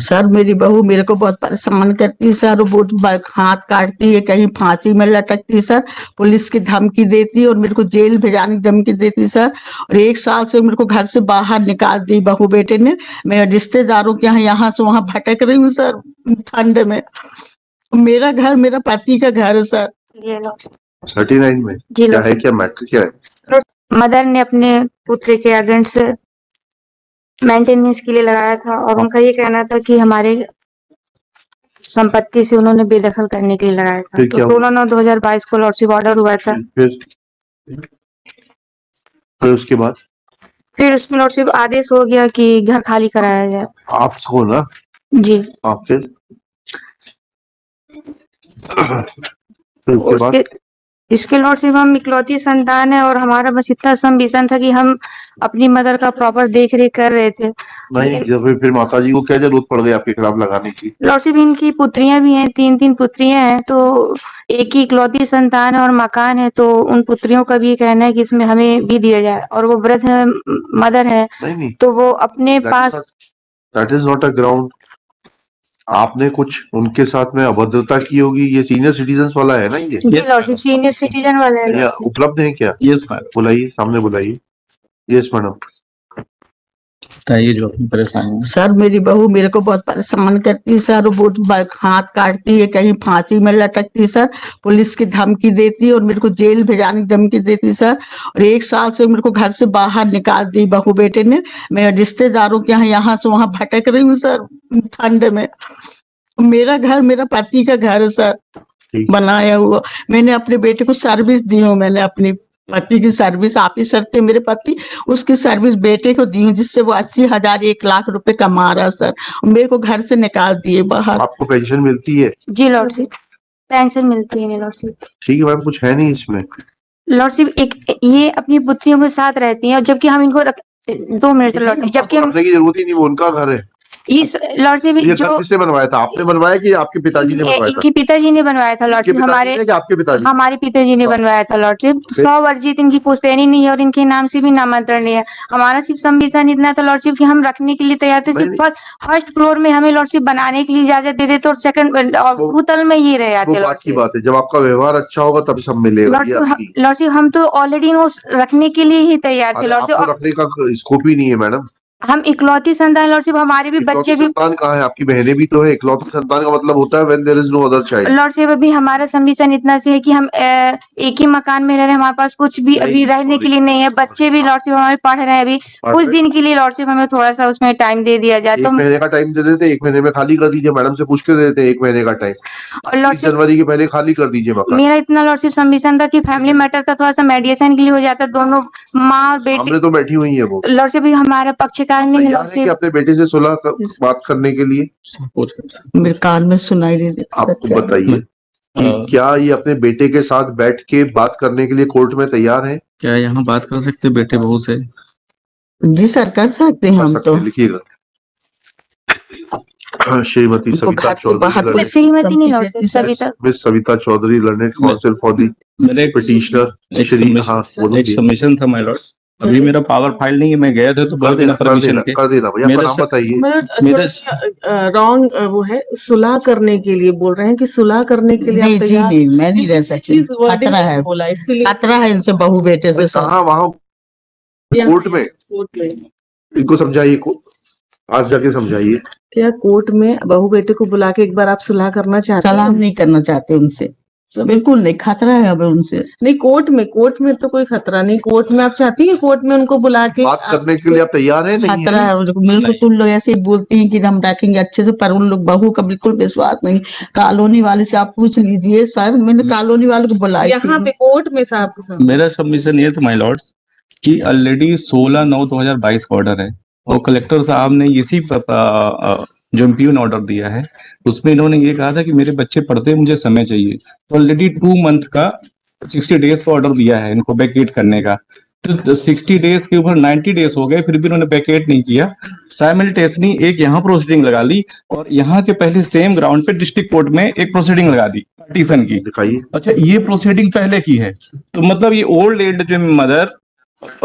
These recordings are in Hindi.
सर मेरी बहू मेरे को बहुत परेशान करती है सर, वो बहुत हाथ काटती है, कहीं फांसी में लटकती है सर, पुलिस की धमकी देती है और मेरे को जेल भेजाने की धमकी देती है सर। और 1 साल से मेरे को घर से बाहर निकाल दी बहू बेटे ने। मैं रिश्तेदारों के यहाँ से वहां भटक रही हूँ सर ठंड में। मेरा घर मेरा पति का घर है सर। 39 में जी क्या है, क्या मैटर क्या है? मदर ने अपने पुत्र के अगेंस्ट मेंटेनेंस के लिए लगाया था और उनका ये कहना था कि हमारे संपत्ति से उन्होंने बेदखल करने के लिए लगाया था। तो 16/9/2022 को लॉर्डशिप ऑर्डर हुआ था। फिर उसके बाद फिर उसमें लॉर्डशिप आदेश हो गया कि घर खाली कराया जाए। आपको ना जी फिर उसके बाद इसके लॉर्डशिप हम इकलौती संतान है और हमारा बस इतना संविजन था कि हम अपनी मदर का प्रॉपर देख रेख कर रहे थे। नहीं जब फिर माता जी को क्या जरूरत पड़ गई आपके खिलाफ लगाने की? लॉर्डशिप इनकी पुत्रियां भी हैं, 3 पुत्रियां हैं, तो एक ही इकलौती संतान है और मकान है, तो उन पुत्रियों का भी कहना है कि इसमें हमें भी दिया जाए। और वो वृद्ध है, मदर है, नहीं तो वो अपने पास that is not a ground. आपने कुछ उनके साथ में अभद्रता की होगी। ये सीनियर सिटीजन वाला है ना? ये लॉर्डशिप सीनियर सिटीजन वाला है। उपलब्ध है क्या? Yes madam. बुलाइए, सामने बुलाइए। यस मैडम बताइए जो अपनी परेशानी। सर मेरी बहू मेरे को बहुत परेशान करती है सर, वो हाथ काटती है, कहीं फांसी में लटकती है सर, पुलिस की धमकी देती है और मेरे को जेल भेजाने की धमकी देती है सर। और 1 साल से मेरे को घर से बाहर निकाल दी बहू बेटे ने। मैं रिश्तेदारों के यहाँ से वहां भटक रही हूँ सर ठंड में। मेरा घर मेरा पति का घर है सर, बनाया हुआ। मैंने अपने बेटे को सर्विस दी हूँ, मैंने अपनी पति की सर्विस, ऑफिसर थे मेरे पति, उसकी सर्विस बेटे को दी, जिससे वो 80,000 1 लाख रुपए कमा रहा सर। मेरे को घर से निकाल दिए बाहर। आपको पेंशन मिलती है? जी लॉर्डशिप, पेंशन मिलती है लॉर्डशिप। ठीक है मैम, कुछ है नहीं इसमें। लॉर्डशिप एक ये अपनी पुत्रियों के साथ रहती हैं और जबकि हम इनको 2 मिनट लॉर्डशिप, जबकि हम रखने की जरूरत ही नहीं, वो उनका घर है। इस लॉर्डशिप जो किसने बनवाया था? आपने बनवाया कि आपके पिताजी ने बनवाया था? इनके पिताजी ने बनवाया था लॉर्डशिप। हमारे पिताजी ने बनवाया था लॉर्डशिप। 100 वर्जित इनकी पुश्तैनी नहीं है और इनके नाम से भी नामांतरण नहीं है। हमारा सिर्फ संविधान इतना था लॉर्डशिप कि हम रखने के लिए तैयार थे। सिर्फ फर्स्ट फ्लोर में हमें लॉर्डशिप बनाने के लिए इजाजत दे देते और सेकंड भूतल में ये रह जाते। बात की बात है, जब आपका व्यवहार अच्छा होगा तब सब मिलेगा। लॉर्डशिप हम तो ऑलरेडी रखने के लिए ही तैयार थे लॉर्डशिप। रखने का स्कोप ही नहीं है मैडम। हम इकलौती संतान लॉर्डशिप, हमारे भी बच्चे भी। संतान कहाँ है? आपकी बहनें भी तो है। इकलौती संतान का मतलब होता है when there is no other child. Lordship अभी हमारा संविधान इतना से है कि हम एक ही मकान में रह रहे हैं, हमारे पास कुछ भी अभी रहने के लिए नहीं है। बच्चे भी लॉर्डशिप हमारे पढ़ रहे हैं अभी। कुछ दिन के लिए लॉर्डशिप हमें थोड़ा सा उसमें टाइम दे दिया जाए। 1 महीने का टाइम दे देते, 1 महीने में खाली कर दीजिए। मैडम से पूछ के दे देते 1 महीने का टाइम, और 30 जनवरी के पहले खाली कर दीजिए मकान। मेरा इतना लॉर्डशिप संविधान था कि फैमिली मैटर था, थोड़ा सा मेडिएशन के लिए हो जाता। दोनों माँ और बेटे सामने तो बैठी हुई है वो। लॉर्डशिप भी हमारा पक्षकार नहीं है अपने बेटे से सुलह बात करने के लिए। मेरे कान में सुनाई नहीं देता। आपको बताइए कि क्या ये अपने बेटे के साथ बैठ के बात करने के लिए कोर्ट में तैयार है? क्या यहाँ बात कर सकते बेटे बहू से? जी सर कर सकते हैं हम तो। लिखिएगा। श्रीमती सविता चौधरी, श्रीमती नहीं lordship, Savita, miss Savita Chaudhary, learned counsel for the petitioner. एक सबमिशन था माय लॉर्ड। अभी मेरा पावर फाइल नहीं है, मैं गया था तो कर देना परमिशन के। कर देना भैया, नाम बताइए। मेरा रॉन्ग वो है, सुलह करने के लिए बोल रहे हैं कि सुलह करने के लिए। नहीं जी नहीं, मैं नहीं रह सकती, खतरा है, खतरा है इनसे बहू बेटे से। कहाँ? वहाँ कोर्ट में। इनको समझाइए, आज जाके समझाइए। क्या कोर्ट में बहू बेटे को बुला के एक बार आप सुलह करना चाहते हैं? सलाम नहीं करना चाहते उनसे, बिल्कुल नहीं, खतरा है अब उनसे। नहीं कोर्ट में तो कोई खतरा नहीं। कोर्ट में आप चाहती हैं कोर्ट में उनको बुला के बात करने के लिए आप तैयार हैं? नहीं खतरा है मेरे को। तुम लोग ऐसे ही बोलती हैं कि हम रखेंगे अच्छे से, पर उन लोग बहू का बिल्कुल विश्वास नहीं। कॉलोनी वाले से आप पूछ लीजिए सर, मैंने कॉलोनी वाले को बुलाया यहाँ पे कोर्ट में साहब के साथ। मेरा सबमिशन ये था माय लॉर्ड्स कि ऑलरेडी 16/9/2022 का ऑर्डर है और कलेक्टर साहब ने इसी जो एमपीयू ने ऑर्डर दिया है उसमें इन्होंने ये कहा था कि मेरे बच्चे पढ़ते, मुझे समय चाहिए। तो ऑलरेडी 2 मंथ का 60 डेज का ऑर्डर दिया है इनको वैकेट करने का। तो 60 डेज के ऊपर 90 डेज हो गए, फिर भी उन्होंने वैकेट नहीं किया। साइमल्टेनियसली एक यहाँ प्रोसीडिंग लगा ली और यहाँ के पहले सेम ग्राउंड पे डिस्ट्रिक्ट कोर्ट में एक प्रोसीडिंग लगा दी पार्टीशन की। अच्छा, ये प्रोसीडिंग पहले की है, तो मतलब ये ओल्ड एज जो मदर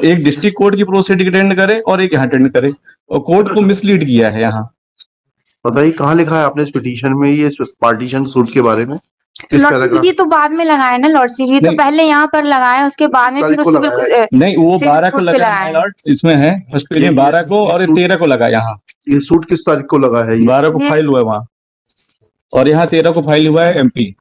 एक डिस्ट्रिक्ट कोर्ट की प्रोसीडिंग अटेंड करे और एक यहाँ अटेंड करे, और कोर्ट को मिसलीड किया है यहाँ। बताइए कहाँ लिखा है आपने इस पिटीशन में ये पार्टीशन सूट के बारे में? किस पैराग्राफ? ये तो बाद में लगाया ना लॉर्डशिप, ये तो पहले यहाँ पर लगाया, उसके बाद में फिर उससे बिल्कुल नहीं, वो 12 को लगाया है लॉर्ड, इसमें है ऑस्ट्रेलिया 12 को और 13 को लगा यहाँ। ये सूट किस तारीख को लगा है? 12 को फाइल हुआ है वहाँ, और यहाँ 13 को फाइल हुआ है MP।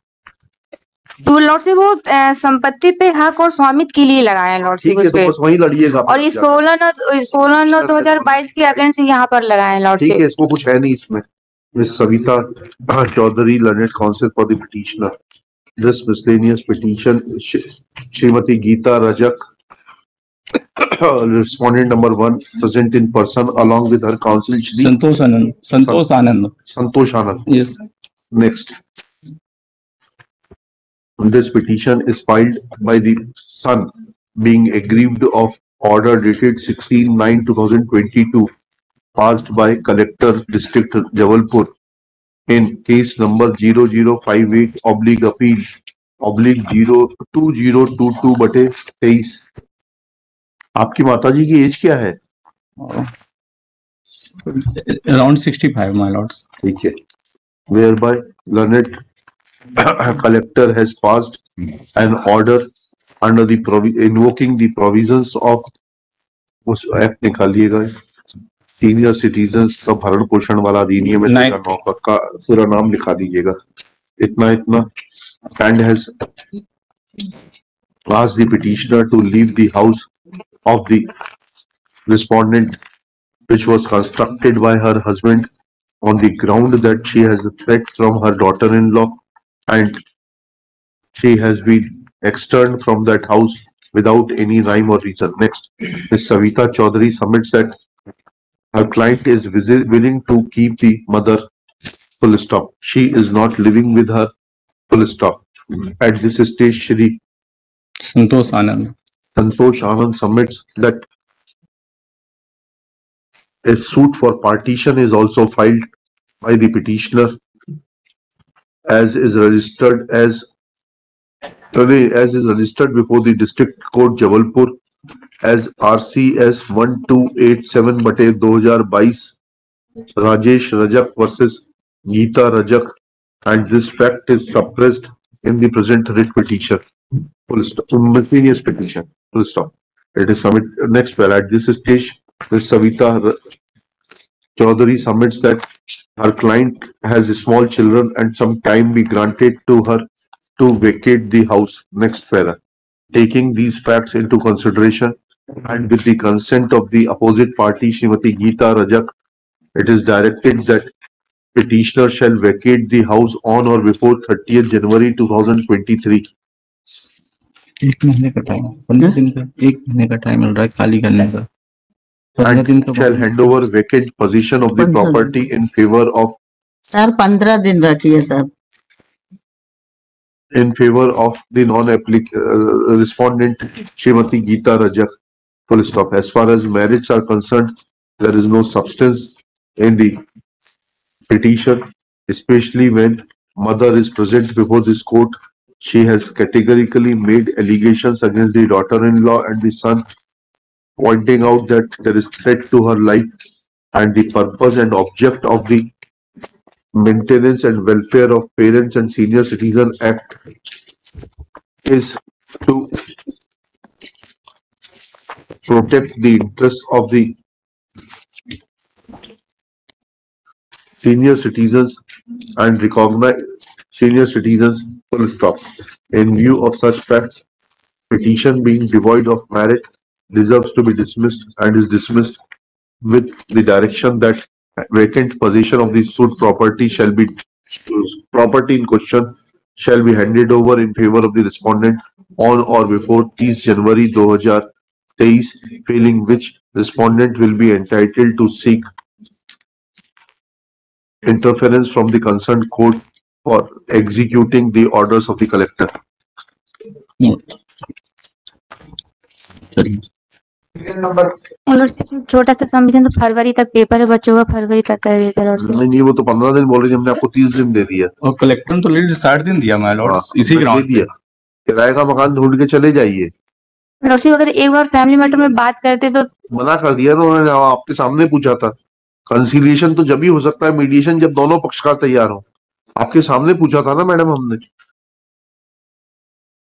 तो लॉर्डशिप वो संपत्ति पे हक और स्वामित्व के लिए लगाया लॉर्डशिप उस पे, वही लड़िएगा। और ये 16/9/2022 के अगेंस्ट यहाँ पर लगाया लॉर्डशिप। ठीक है, इसको कुछ है नहीं इसमें। Miss Savita Chaudhary, learned counsel for the petitioner, this miscellaneous petition, Shrimati Geeta Rajak, respondent number 1, present in person along with her counsel Shri Santosh Anand. Yes. Next. This petition is filed by the son being aggrieved of order dated 16/9/2022 passed by Collector District Jabalpur in case number 0058/appeal/2022/23। आपकी माताजी की एज क्या है? Around 65, my lords. ठीक है। Whereby learned collector has passed an order under the invoking the provisions of उस एक्ट निकालिएगा, सीनियर सिटीजन्स का भरण पोषण वाला अधिनियम में का पूरा नाम लिखा दीजिएगा। इतना and has asked the petitioner to leave the house of the respondent which was constructed by her husband on the ground that she has a threat from her daughter-in-law and she has been externed from that house without any rhyme or reason. Next, Ms. Savita Chaudhary submits that her client is willing to keep the mother, full stop. She is not living with her, full stop. At this stage, Shri Santosh Anand submits that a suit for partition is also filed by the petitioner as is registered before the District Court Jabalpur as RCS 1287/2022 Rajesh Rajak versus Geeta Rajak, and this fact is suppressed in the present writ petition. Full stop. Miscellaneous petition. Full stop. It is submitted. Next paragraph. At this stage, Ms. Savita Chaudhary submits that her client has small children and some time be granted to her to vacate the house. Next paragraph. Taking these facts into consideration and with the consent of the opposite party, Srimati Geeta Rajak, it is directed that petitioner shall vacate the house on or before 30th January 2023. एक महीने का टाइम, 15 दिन का, एक महीने का टाइम मिल रहा है खाली करने का। And shall hand over vacant possession of the property in favor of sir 15 दिन रखिए sir. in favor of the respondent Srimati Geeta Rajak. Full stop. As far as marriages are concerned, there is no substance in the petition, especially when mother is present before this court. She has categorically made allegations against the daughter-in-law and the son, pointing out that there is threat to her life and the purpose and object of the Maintenance and Welfare of Parents and Senior Citizen Act is to protect the interests of the senior citizens and recognize senior citizens, full stop. In view of such facts, petition being devoid of merit deserves to be dismissed and is dismissed with the direction that vacant possession of the suit property in question shall be handed over in favor of the respondent on or before 30 January 2023, failing which respondent will be entitled to seek interference from the concerned court for executing the orders of the collector. छोटा सा सबमिशन तो फरवरी तक पेपर है, बच्चों का फरवरी तक कर देते हैं। नहीं, वो तो 15 दिन बोल रही थी, हमने आपको 30 दिन दे दिया और कलेक्टर ने तो ऑलरेडी 60 दिन दिया माय लॉर्ड, इसी ग्राउंड दिया। किराए का मकान ढूंढ के चले जाइए। लॉर्डशिप अगर एक बार फैमिली मैटर में बात करते तो मना कर दिया ना उन्होंने, आपके सामने पूछा था। कंसीलिएशन तो जब ही हो सकता है मीडिएशन जब दोनों पक्षकार तैयार हो। आपके सामने पूछा था ना मैडम हमने